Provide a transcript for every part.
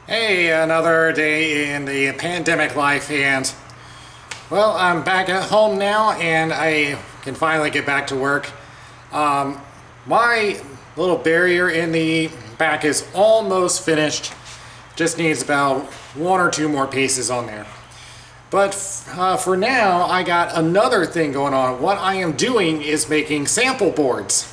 Hey, another day in the pandemic life, and well, I'm back at home now and I can finally get back to work. My little barrier in the back is almost finished. Just needs about one or two more pieces on there. But for now, I got another thing going on. What I am doing is making sample boards.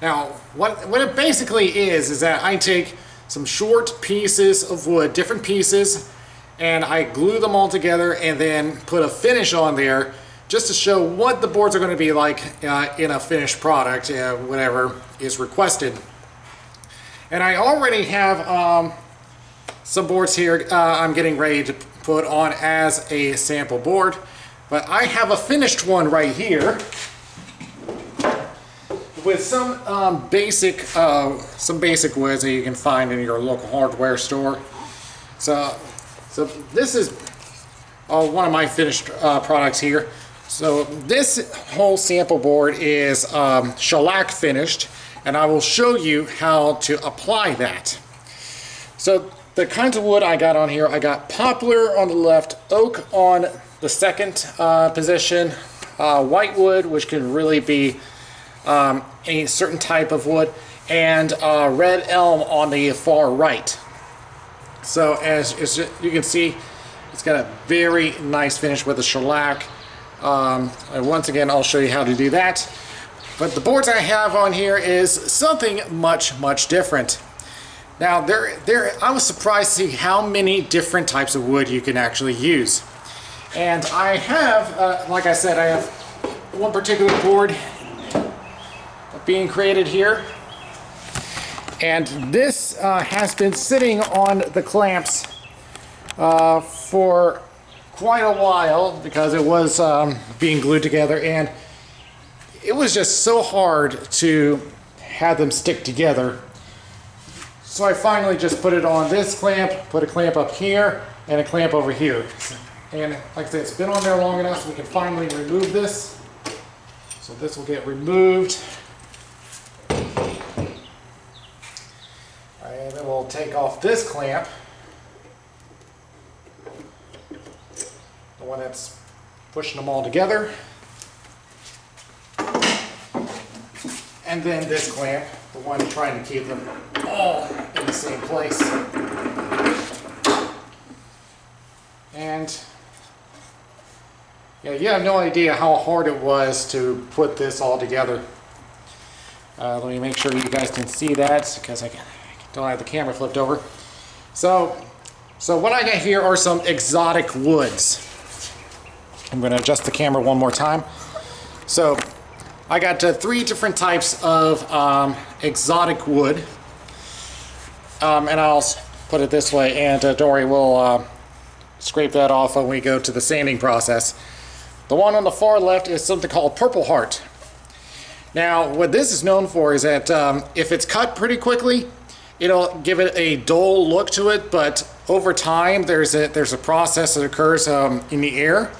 Now, what it basically is that I take some short pieces of wood, different pieces, and I glue them all together and then put a finish on there just to show what the boards are going to be like in a finished product, whatever is requested. And I already have some boards here I'm getting ready to put on as a sample board, but I have a finished one right here with some basic woods that you can find in your local hardware store. So this is one of my finished products here. So this whole sample board is shellac finished, and I will show you how to apply that. So the kinds of wood I got on here, I got poplar on the left, oak on the second position, whitewood, which can really be a certain type of wood, and red elm on the far right. So as you can see, it's got a very nice finish with the shellac. And once again, I'll show you how to do that. But the boards I have on here is something much different. Now, I was surprised to see how many different types of wood you can actually use. And I have, like I said, I have one particular board being created here, and this has been sitting on the clamps for quite a while because it was being glued together, and it was just so hard to have them stick together. So I finally just put it on this clamp, put a clamp up here and a clamp over here, and like I said, it's been on there long enough so we can finally remove this. So this will get removed. And then we'll take off this clamp, the one that's pushing them all together, and then this clamp, the one trying to keep them all in the same place. And yeah, you have no idea how hard it was to put this all together. Let me make sure you guys can see that because I don't have the camera flipped over. So what I got here are some exotic woods. I'm going to adjust the camera one more time. So I got three different types of exotic wood, and I'll put it this way, and don't worry, we'll scrape that off when we go to the sanding process. The one on the far left is something called Purple Heart. Now, what this is known for is that if it's cut pretty quickly, it'll give it a dull look to it, but over time there's a process that occurs in the air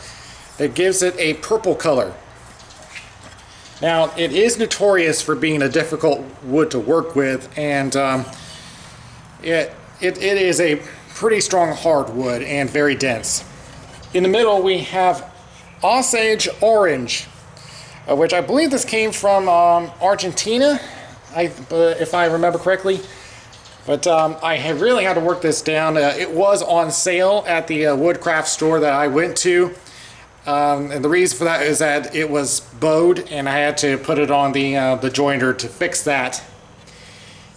that gives it a purple color. Now, it is notorious for being a difficult wood to work with, and it is a pretty strong hardwood and very dense. In the middle we have Osage Orange, which I believe this came from Argentina, if I remember correctly. But I have really had to work this down. It was on sale at the woodcraft store that I went to. And the reason for that is that it was bowed, and I had to put it on the jointer to fix that.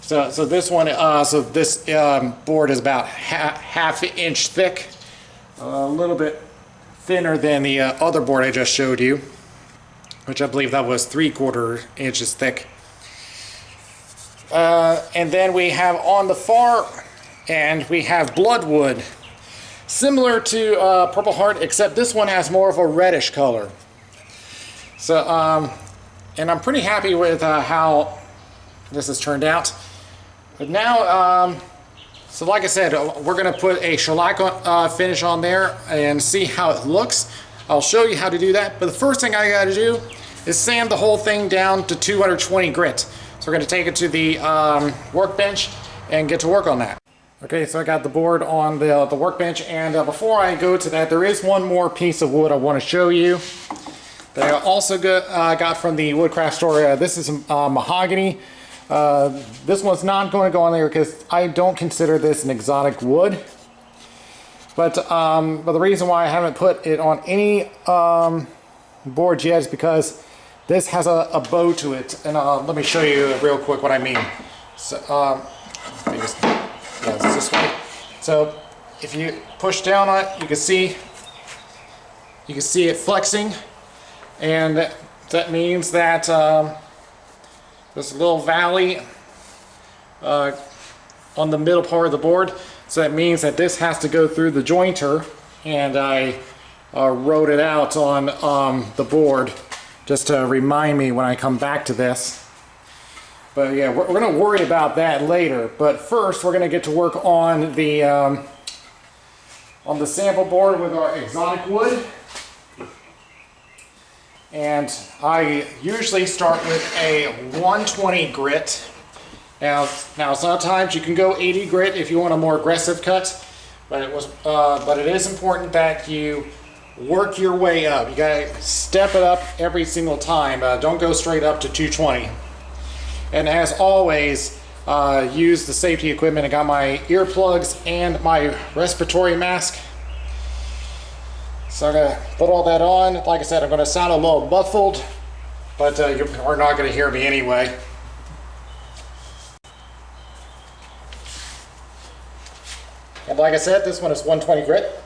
So this one, this board is about half inch thick, a little bit thinner than the other board I just showed you, which I believe that was 3/4 inches thick. And then we have on the far end, we have bloodwood, similar to Purple Heart, except this one has more of a reddish color. So, and I'm pretty happy with how this has turned out. But now, so like I said, we're going to put a shellac finish on there and see how it looks. I'll show you how to do that, but the first thing I got to do is sand the whole thing down to 220 grit. So we're going to take it to the workbench and get to work on that. Okay, so I got the board on the workbench, and before I go to that, there is one more piece of wood I want to show you that I also got from the woodcraft store. This is mahogany. This one's not going to go on there because I don't consider this an exotic wood. But the reason why I haven't put it on any boards yet is because this has a bow to it. And let me show you real quick what I mean. So, yeah, it's this way. So if you push down on it, you can see it flexing, and that means that there's a little valley on the middle part of the board. So that means that this has to go through the jointer, and I wrote it out on the board just to remind me when I come back to this. But yeah, we're going to worry about that later. But first, we're going to get to work on the sample board with our exotic wood. And I usually start with a 120 grit. Now sometimes you can go 80 grit if you want a more aggressive cut. But it is important that you work your way up. You got to step it up every single time. Don't go straight up to 220. And as always, use the safety equipment. I got my earplugs and my respiratory mask. So I'm going to put all that on. Like I said, I'm going to sound a little muffled, but you are not going to hear me anyway. And like I said, this one is 120 grit.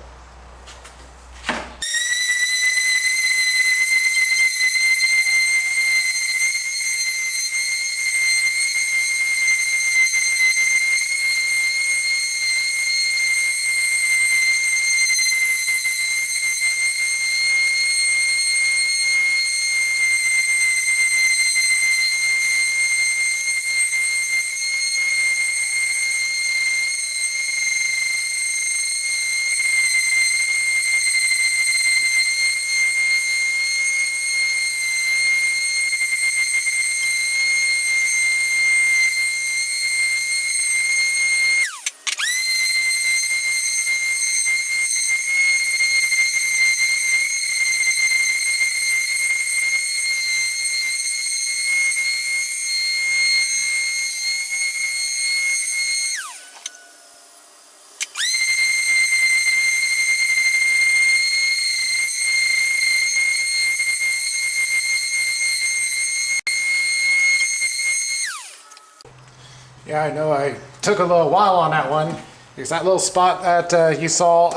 Yeah, I know I took a little while on that one, because that little spot that you saw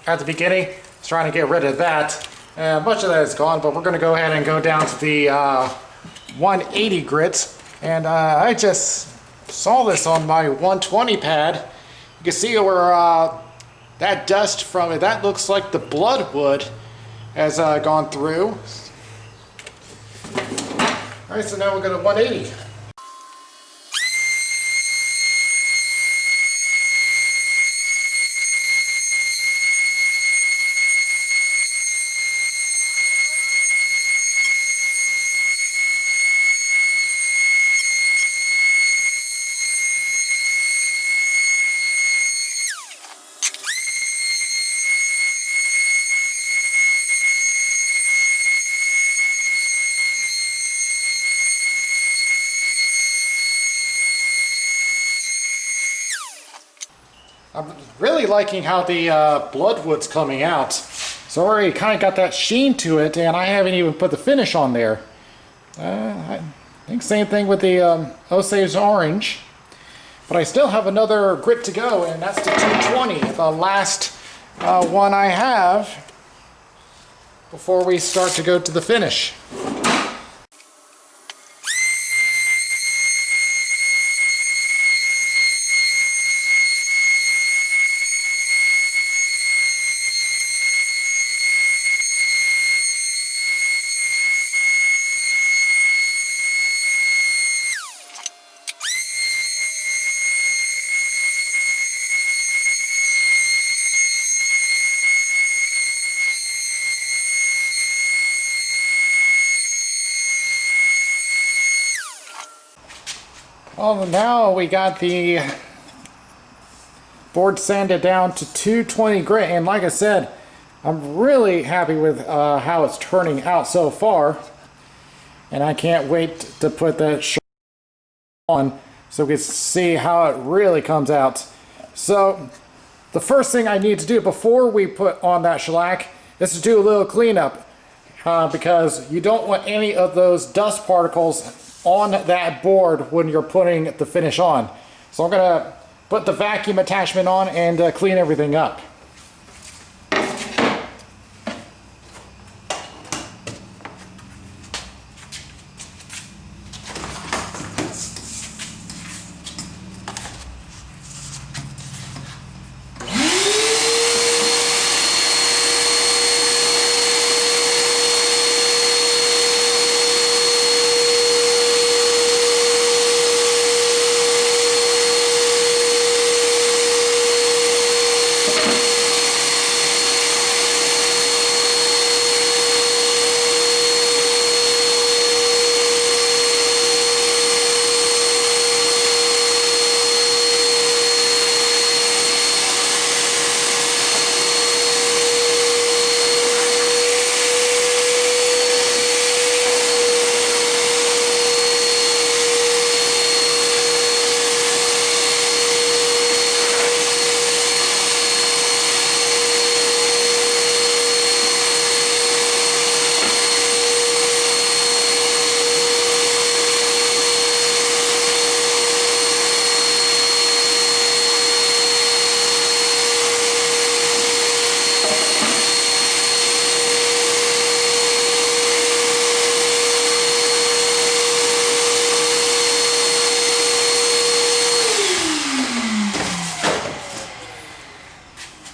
at the beginning, I was trying to get rid of that. Much of that is gone, but we're going to go ahead and go down to the 180 grits. And I just saw this on my 120 pad. You can see where that dust from it, that looks like the bloodwood has gone through. All right, so now we'll go to 180. I'm really liking how the bloodwood's coming out. So I already kind of got that sheen to it, and I haven't even put the finish on there. I think same thing with the Osage Orange. But I still have another grit to go, and that's the 220, the last one I have before we start to go to the finish. Well, now we got the board sanded down to 220 grit, and like I said, I'm really happy with how it's turning out so far, and I can't wait to put that on so we can see how it really comes out. So the first thing I need to do before we put on that shellac is to do a little cleanup, because you don't want any of those dust particles on that board when you're putting the finish on. So I'm going to put the vacuum attachment on and clean everything up.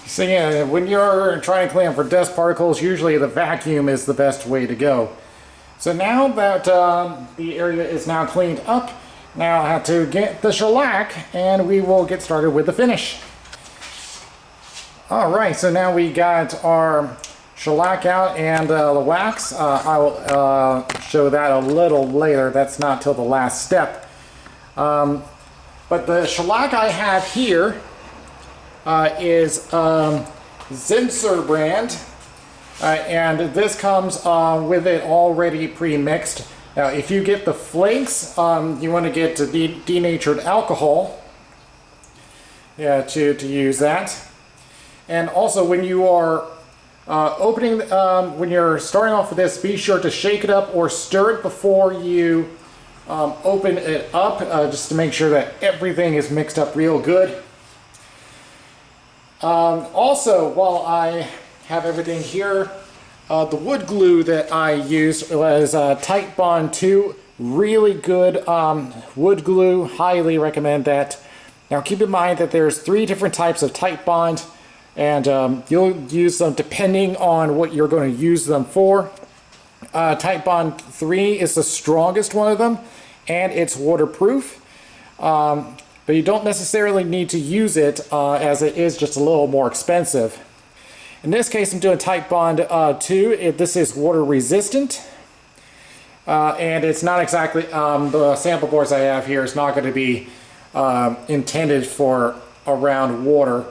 So yeah, when you're trying to clean up for dust particles, usually the vacuum is the best way to go. So now that the area is now cleaned up, now I have to get the shellac and we will get started with the finish. Alright, so now we got our shellac out and the wax. I will show that a little later. That's not till the last step. But the shellac I have here is Zinsser brand, and this comes with it already pre-mixed. Now if you get the flakes, you want to get denatured alcohol to use that. And also when you are when you're starting off with this, be sure to shake it up or stir it before you open it up, just to make sure that everything is mixed up real good. Also, while I have everything here, the wood glue that I used was Tight Bond 2. Really good wood glue. Highly recommend that. Now keep in mind that there's 3 different types of Tight Bond, and you'll use them depending on what you're going to use them for. Tight Bond 3 is the strongest one of them, and it's waterproof. But you don't necessarily need to use it, as it is just a little more expensive. In this case, I'm doing Tight Bond 2. This is water resistant, and it's not exactly, the sample boards I have here is not going to be intended for around water.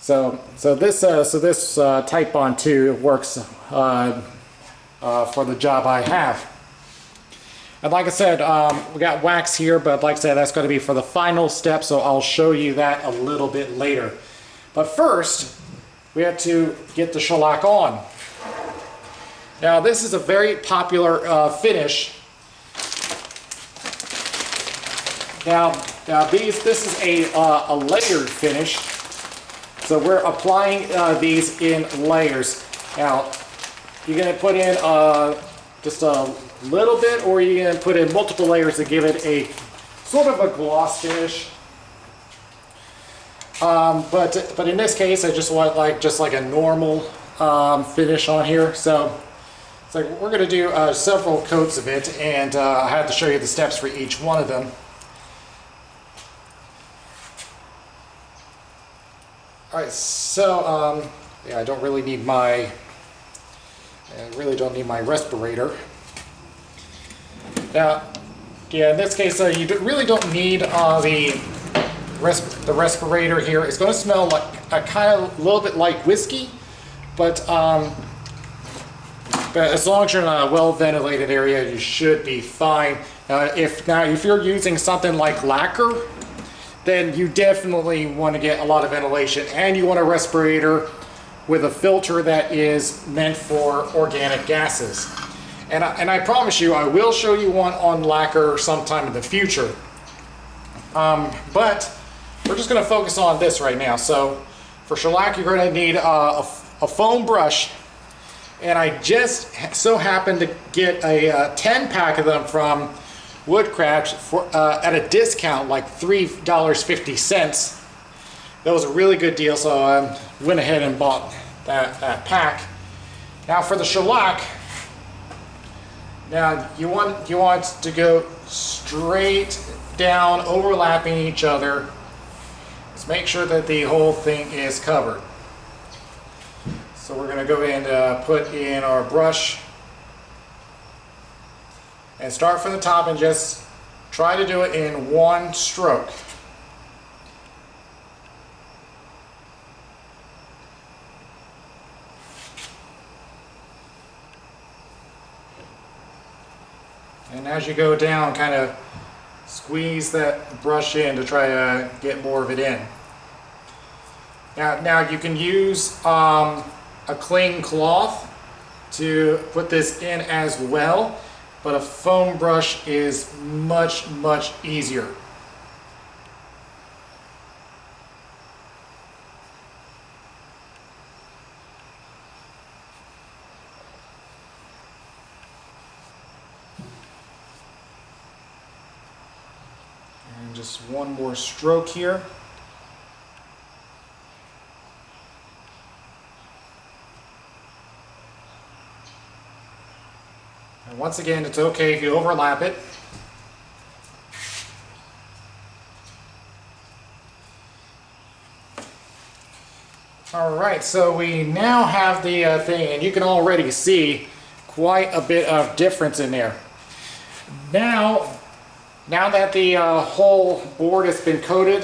So this Tight Bond 2 works for the job I have. And like I said, we got wax here, but like I said, that's going to be for the final step, so I'll show you that a little bit later. But first, we have to get the shellac on. Now this is a very popular finish. Now this is a layered finish, so we're applying these in layers. Now you're going to put in just a little bit, or you're going to put in multiple layers to give it a sort of a gloss finish. But in this case, I just want like a normal finish on here. So we're going to do several coats of it, and I have to show you the steps for each one of them. All right, so yeah, I really don't need my respirator. Now, yeah, in this case, you really don't need the the respirator here. It's going to smell like a kind of a little bit like whiskey, but as long as you're in a well-ventilated area, you should be fine. If you're using something like lacquer, then you definitely want to get a lot of ventilation, and you want a respirator with a filter that is meant for organic gases. And I promise you, I will show you one on lacquer sometime in the future. But we're just going to focus on this right now. So for shellac, you're going to need a foam brush. And I just so happened to get a 10-pack of them from Woodcraft at a discount, like $3.50. That was a really good deal, so I went ahead and bought that pack. Now for the shellac, now you want to go straight down, overlapping each other. Just make sure that the whole thing is covered. So we're going to go ahead and put in our brush and start from the top and just try to do it in one stroke. And as you go down, kind of squeeze that brush in to try to get more of it in. Now you can use a clean cloth to put this in as well, but a foam brush is much easier. And just one more stroke here. And once again, it's okay if you overlap it. Alright, so we now have the thing, and you can already see quite a bit of difference in there. Now that the whole board has been coated,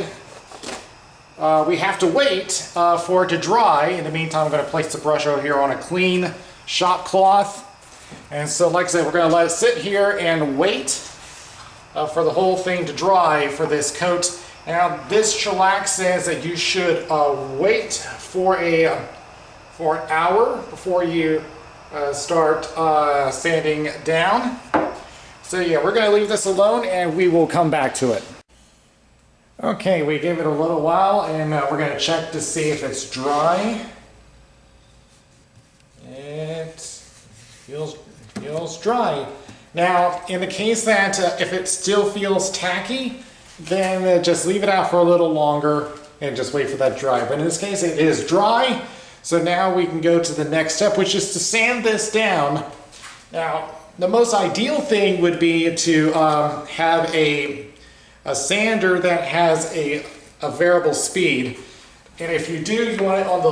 we have to wait for it to dry. In the meantime, I'm going to place the brush over here on a clean shop cloth. And so, like I said, we're going to let it sit here and wait for the whole thing to dry for this coat. Now, this shellac says that you should wait for an hour before you start sanding down. So yeah, we're going to leave this alone and we will come back to it. Okay, we gave it a little while and we're going to check to see if it's dry. It feels dry. Now, in the case that if it still feels tacky, then just leave it out for a little longer and just wait for that to dry. But in this case, it is dry. So now we can go to the next step, which is to sand this down. Now, the most ideal thing would be to have a sander that has a variable speed. And if you do, you want it on the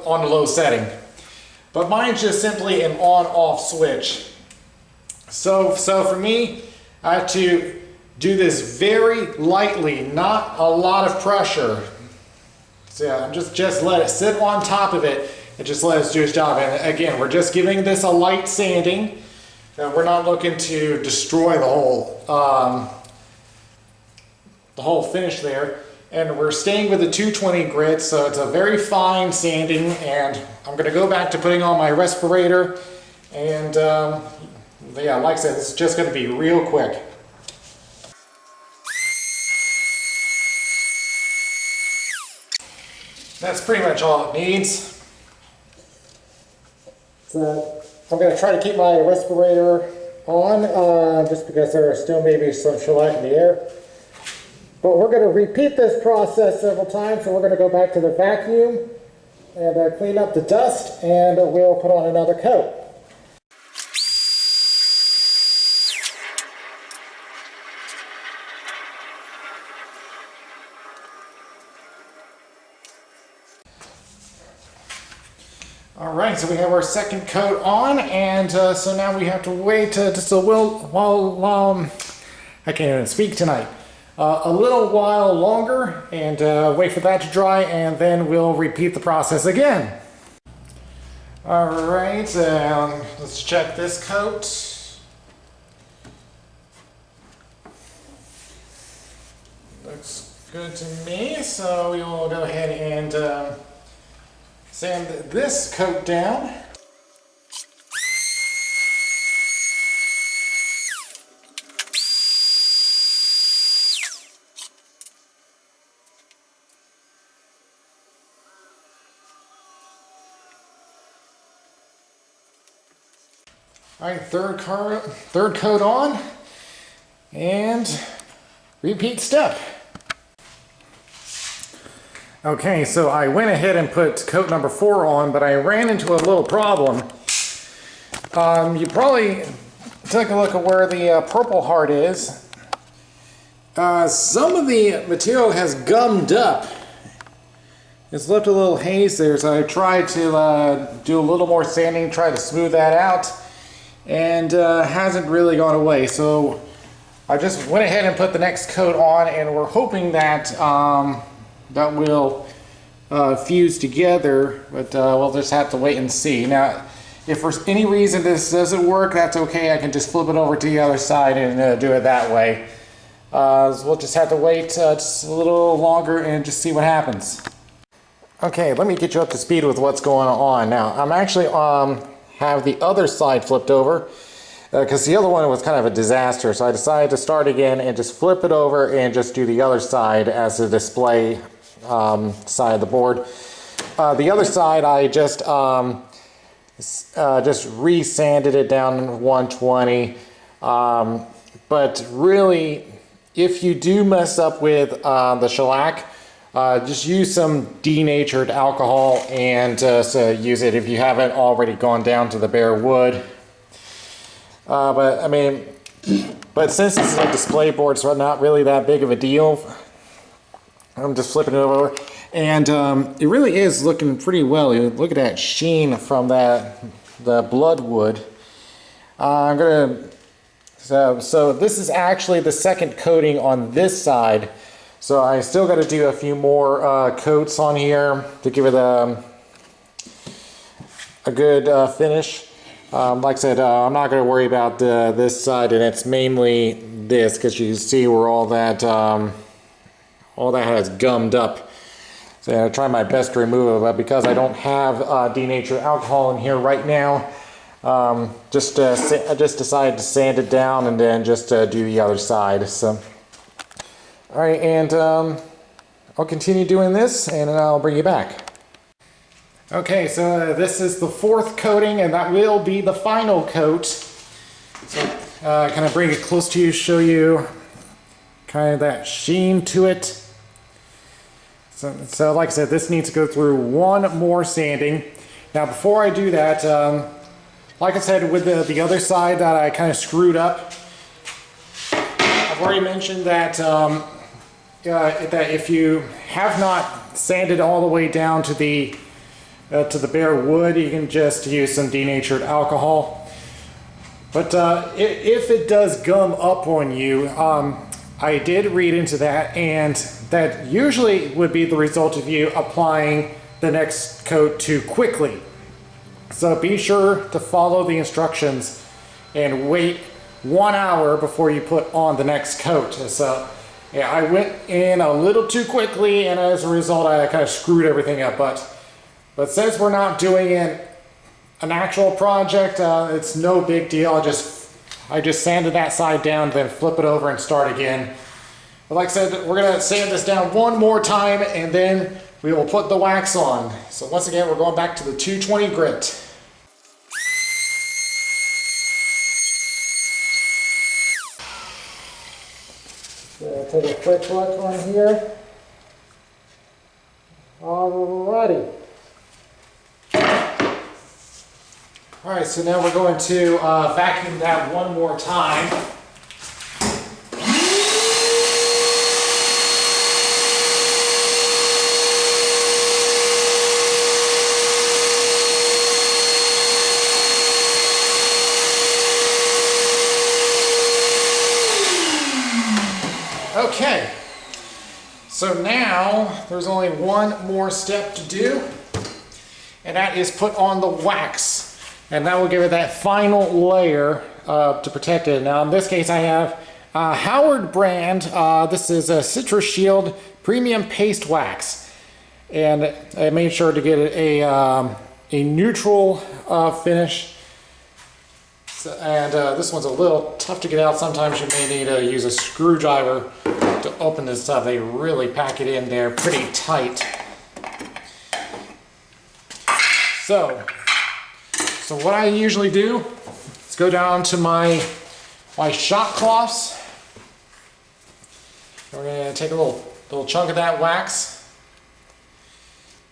on the low setting. But mine's just simply an on-off switch. So for me, I have to do this very lightly, not a lot of pressure. So yeah, I'm just let it sit on top of it and just let it do its job. And again, we're just giving this a light sanding. We're not looking to destroy the whole finish there. And we're staying with the 220 grit, so it's a very fine sanding. And I'm going to go back to putting on my respirator. And yeah, like I said, it's just going to be real quick. That's pretty much all it needs. So I'm going to try to keep my respirator on just because there are still maybe some shellac in the air. But we're going to repeat this process several times, so we're going to go back to the vacuum and clean up the dust, and we'll put on another coat. Alright, so we have our second coat on, and so now we have to wait just a while, I can't even speak tonight. a little while longer and wait for that to dry, and then we'll repeat the process again. Alright, let's check this coat. Looks good to me, so we will go ahead and sand this coat down. Alright, third coat on, and repeat step. Okay, so I went ahead and put coat number 4 on, but I ran into a little problem. You probably took a look at where the purple heart is. Some of the material has gummed up. It's left a little haze there, so I tried to do a little more sanding, try to smooth that out, and hasn't really gone away. So I just went ahead and put the next coat on, and we're hoping that that will fuse together, but we'll just have to wait and see. Now, if for any reason this doesn't work, that's okay. I can just flip it over to the other side and do it that way. So we'll just have to wait just a little longer and just see what happens. Okay, let me get you up to speed with what's going on. Now, I'm actually have the other side flipped over because the other one was kind of a disaster, so I decided to start again and just flip it over and just do the other side as the display side of the board. The other side I just re-sanded it down 120, but really if you do mess up with the shellac, just use some denatured alcohol and use it if you haven't already gone down to the bare wood. But since this is a display board, it's not really that big of a deal. I'm just flipping it over, and it really is looking pretty well. You look at that sheen from the bloodwood. So this is actually the second coating on this side. So I still got to do a few more coats on here to give it a good finish. Like I said, I'm not going to worry about this side, and it's mainly this, because you can see where all that has gummed up. So I'll try my best to remove it, but because I don't have denatured alcohol in here right now, I just decided to sand it down and then just do the other side. So. Alright, and I'll continue doing this and then I'll bring you back. Okay, so this is the 4th coating, and that will be the final coat. So kind of bring it close to you, show you kind of that sheen to it. So like I said, this needs to go through one more sanding. Now before I do that, like I said with the other side that I kind of screwed up, I've already mentioned that that if you have not sanded all the way down to the bare wood, you can just use some denatured alcohol. But if it does gum up on you, I did read into that, and that usually would be the result of you applying the next coat too quickly. So be sure to follow the instructions and wait 1 hour before you put on the next coat. So yeah, I went in a little too quickly, and as a result I kind of screwed everything up. But since we're not doing an actual project, it's no big deal. I just sanded that side down, then flip it over and start again. But like I said, we're going to sand this down one more time, and then we will put the wax on. So once again, we're going back to the 220 grit. So take a quick look on here. Alrighty. Alright, so now we're going to vacuum that one more time. Okay, So now there's only one more step to do, and that is put on the wax. And that will give it that final layer to protect it. Now in this case I have Howard brand. This is a Citrus Shield Premium Paste Wax. And I made sure to get it a neutral finish. So, and this one's a little tough to get out. Sometimes you may need to use a screwdriver to open this up. They really pack it in there pretty tight. So what I usually do is go down to my shot cloths. We're going to take a little chunk of that wax.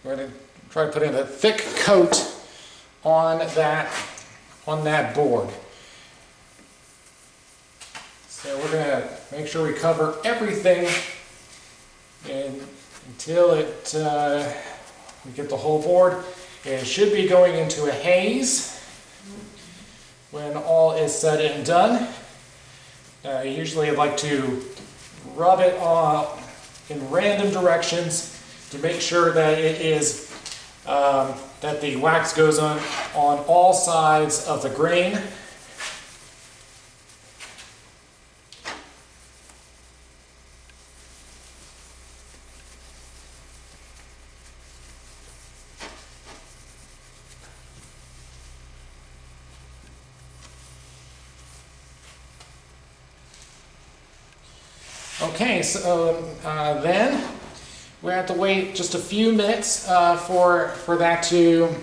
We're going to try to put in a thick coat on that board. So we're going to make sure we cover everything until we get the whole board. It should be going into a haze when all is said and done. Usually I like to rub it in random directions to make sure that it is that the wax goes on all sides of the grain. Okay, so then we have to wait just a few minutes for that to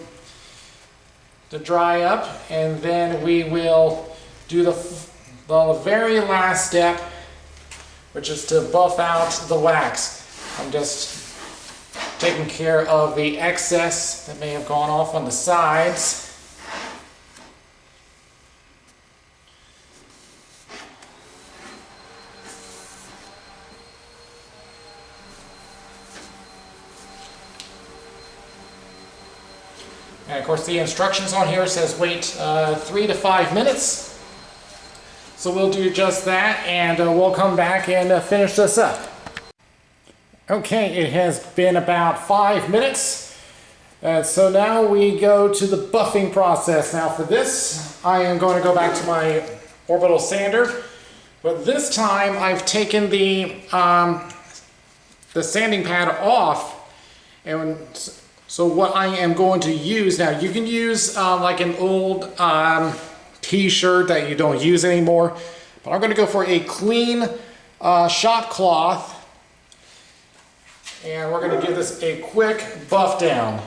dry up, and then we will do the very last step, which is to buff out the wax. I'm just taking care of the excess that may have gone off on the sides. And of course the instructions on here says wait 3 to 5 minutes. So we'll do just that, and we'll come back and finish this up. Okay, it has been about 5 minutes. So now we go to the buffing process. Now for this, I am going to go back to my orbital sander. But this time I've taken the sanding pad off, and so what I am going to use now, you can use like an old t-shirt that you don't use anymore, but I'm going to go for a clean shop cloth, and we're going to give this a quick buff down.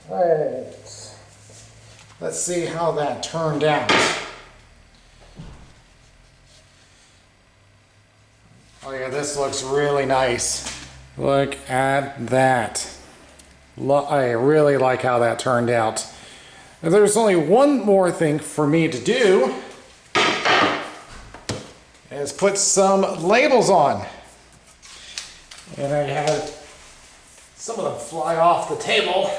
Alright, let's see how that turned out. Oh yeah, this looks really nice. Look at that. I really like how that turned out. Now, there's only one more thing for me to do, is put some labels on. And I had some of them fly off the table.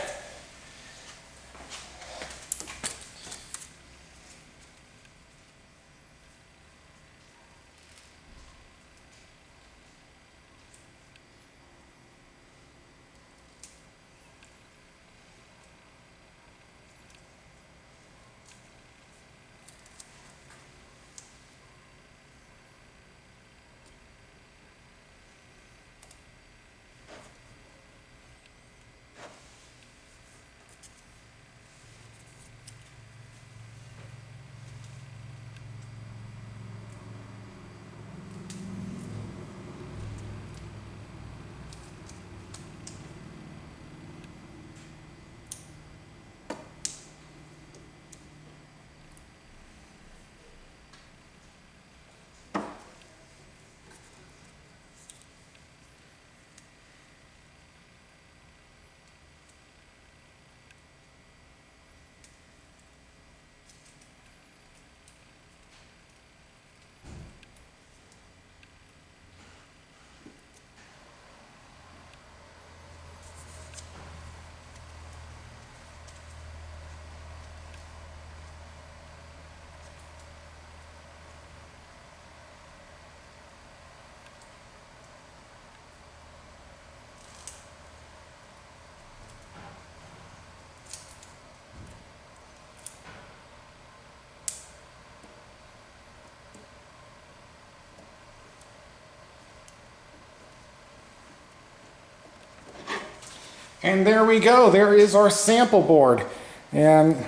And there we go. There is our sample board. And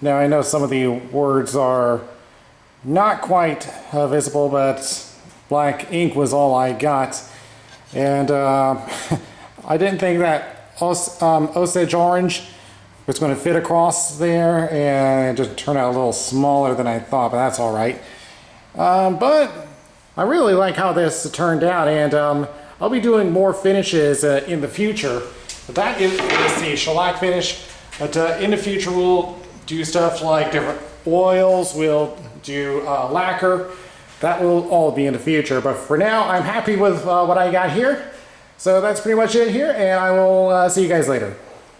now I know some of the words are not quite visible, but black ink was all I got. And I didn't think that Osage orange was going to fit across there, and it just turned out a little smaller than I thought, but that's all right. But I really like how this turned out, and I'll be doing more finishes in the future. But that is the shellac finish. But in the future, we'll do stuff like different oils. We'll do lacquer. That will all be in the future. But for now, I'm happy with what I got here. So that's pretty much it here, and I will see you guys later.